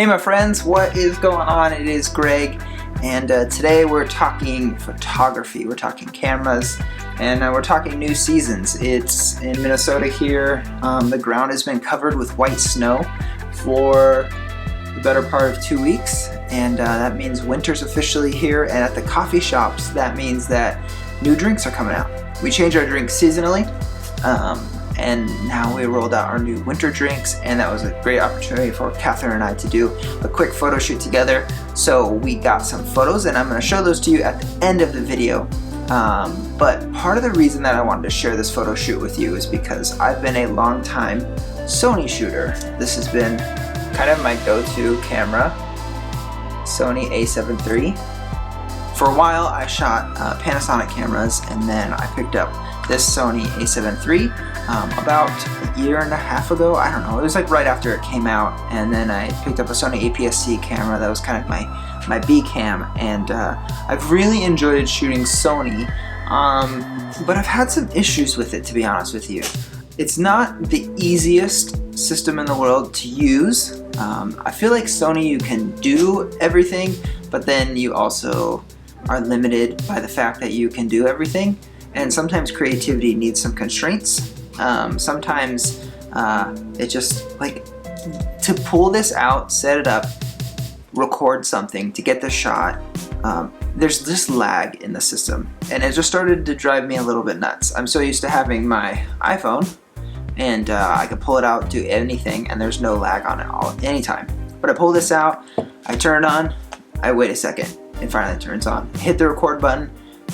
Hey my friends, what is going on? It is Greg, and today we're talking photography, we're talking cameras, and we're talking new seasons. It's in Minnesota here. The ground has been covered with white snow for the better part of 2 weeks, and that means winter's officially here, and at the coffee shops that means that new drinks are coming out. We change our drinks seasonally, and now we rolled out our new winter drinks, and that was a great opportunity for Catherine and I to do a quick photo shoot together. So we got some photos, and I'm going to show those to you at the end of the video. But part of the reason that I wanted to share this photo shoot with you is because I've been a long time Sony shooter. This has been kind of my go-to camera, Sony a7III. For a while I shot Panasonic cameras, and then I picked up this Sony a7III about a year and a half ago. I don't know, it was like right after it came out, and then I picked up a Sony APS-C camera that was kind of my B cam, and I've really enjoyed shooting Sony, but I've had some issues with it, to be honest with you. It's not the easiest system in the world to use. I feel like Sony, you can do everything, but then you also are limited by the fact that you can do everything, and sometimes creativity needs some constraints. Sometimes it just, like, to pull this out, set it up, record something, to get the shot, there's this lag in the system, and it just started to drive me a little bit nuts. I'm so used to having my iPhone, and I can pull it out, do anything, and there's no lag on it anytime. But I pull this out, I turn it on, I wait a second, it finally turns on. Hit the record button,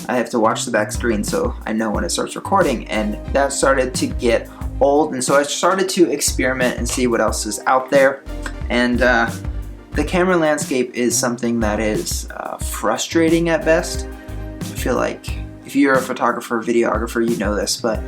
I have to watch the back screen so I know when it starts recording, and that started to get old, and so I started to experiment and see what else is out there. And the camera landscape is something that is frustrating at best. I feel like if you're a photographer, videographer, you know this, but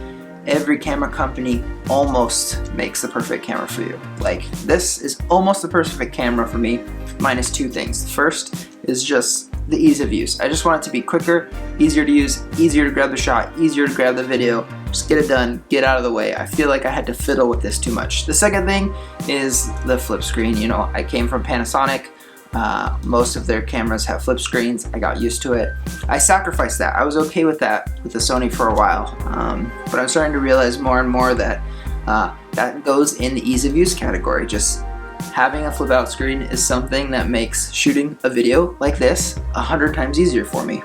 every camera company almost makes the perfect camera for you. Like, this is almost the perfect camera for me, minus two things. The first is just the ease of use. I just want it to be quicker, easier to use, easier to grab the shot, easier to grab the video, just get it done, get out of the way. I feel like I had to fiddle with this too much. The second thing is the flip screen. You know, I came from Panasonic. Most of their cameras have flip screens. I got used to it. I sacrificed that. I was okay with that with the Sony for a while, but I'm starting to realize more and more that that goes in the ease of use category. Just having a flip out screen is something that makes shooting a video like this 100 times easier for me.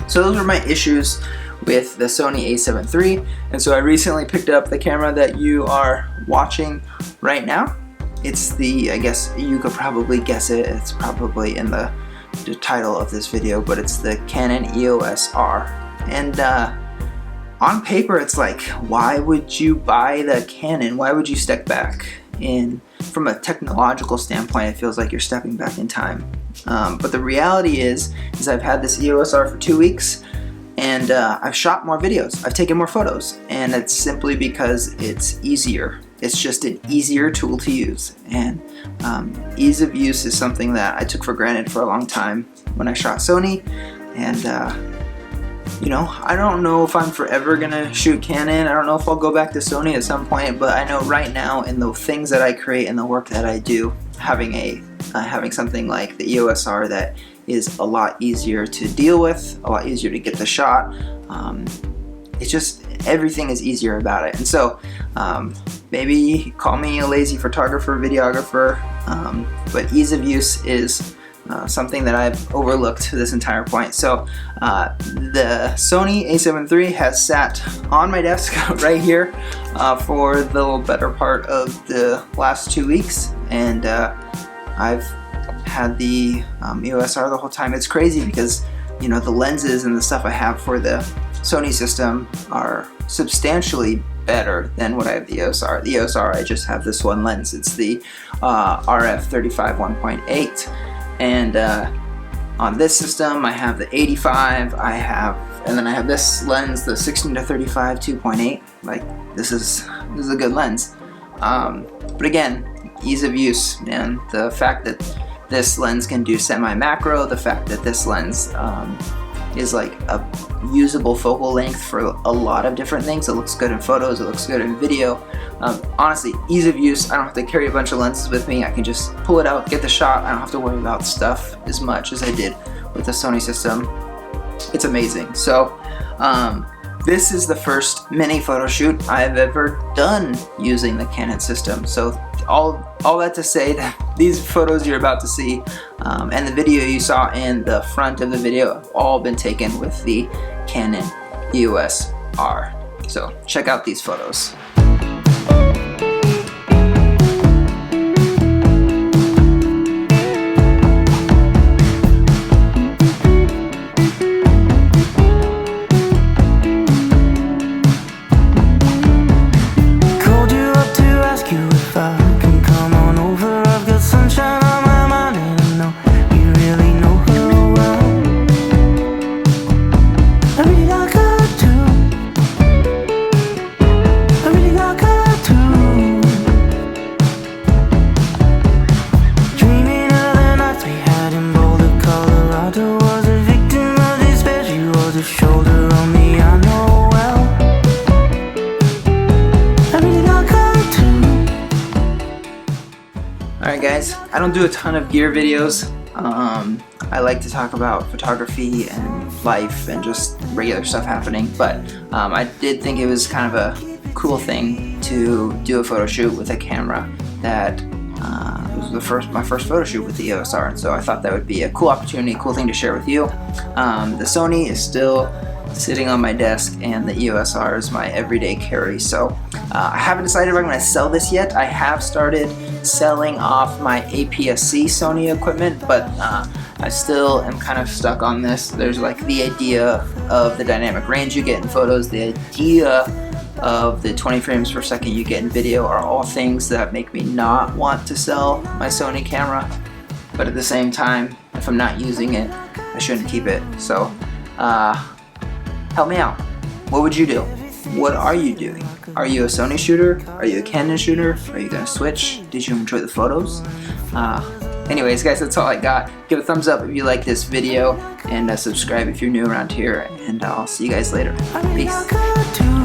So those were my issues with the Sony a7III, and so I recently picked up the camera that you are watching right now. It's the, I guess you could probably guess it, it's probably in the title of this video, but it's the Canon EOS R. And on paper it's like, why would you buy the Canon? Why would you step back? And from a technological standpoint, it feels like you're stepping back in time. But the reality is I've had this EOS R for 2 weeks, and I've shot more videos, I've taken more photos, and it's simply because it's easier. It's just an easier tool to use, and ease of use is something that I took for granted for a long time when I shot Sony, and you know, I don't know if I'm forever gonna shoot Canon. I don't know if I'll go back to Sony at some point, but I know right now in the things that I create and the work that I do, having something like the EOS R that is a lot easier to deal with, a lot easier to get the shot. It's just, everything is easier about it. And so maybe call me a lazy photographer, videographer, but ease of use is something that I've overlooked to this entire point. So the Sony a7III has sat on my desk right here for the better part of the last 2 weeks, and I've had the EOS R the whole time. It's crazy because, you know, the lenses and the stuff I have for the Sony system are substantially better than what I have the EOS R. The EOS R, I just have this one lens. It's the RF35 1.8, and on this system I have the 85, and then I have this lens, the 16-35 2.8. Like, this is a good lens. But again, ease of use, and the fact that this lens can do semi-macro, the fact that this lens is like a usable focal length for a lot of different things. It looks good in photos, it looks good in video. Honestly, ease of use. I don't have to carry a bunch of lenses with me. I can just pull it out, get the shot. I don't have to worry about stuff as much as I did with the Sony system. It's amazing. So this is the first mini photo shoot I've ever done using the Canon system. So all that to say that these photos you're about to see and the video you saw in the front of the video have all been taken with the Canon EOS R. So check out these photos. Alright guys, I don't do a ton of gear videos. I like to talk about photography and life and just regular stuff happening, but I did think it was kind of a cool thing to do a photo shoot with a camera that was my first photo shoot with the EOS R, and so I thought that would be a cool opportunity, cool thing to share with you. The Sony is still sitting on my desk, and the EOS R is my everyday carry. So I haven't decided if I'm going to sell this yet. I have started selling off my APS-C Sony equipment, but I still am kind of stuck on this. There's like the idea of the dynamic range you get in photos, the idea of the 20 frames per second you get in video are all things that make me not want to sell my Sony camera. But at the same time, if I'm not using it, I shouldn't keep it. So help me out. What would you do? What are you doing? Are you a Sony shooter? Are you a Canon shooter? Are you gonna switch? Did you enjoy the photos? Anyways guys, that's all I got. Give a thumbs up if you like this video, and subscribe if you're new around here, and I'll see you guys later. Peace.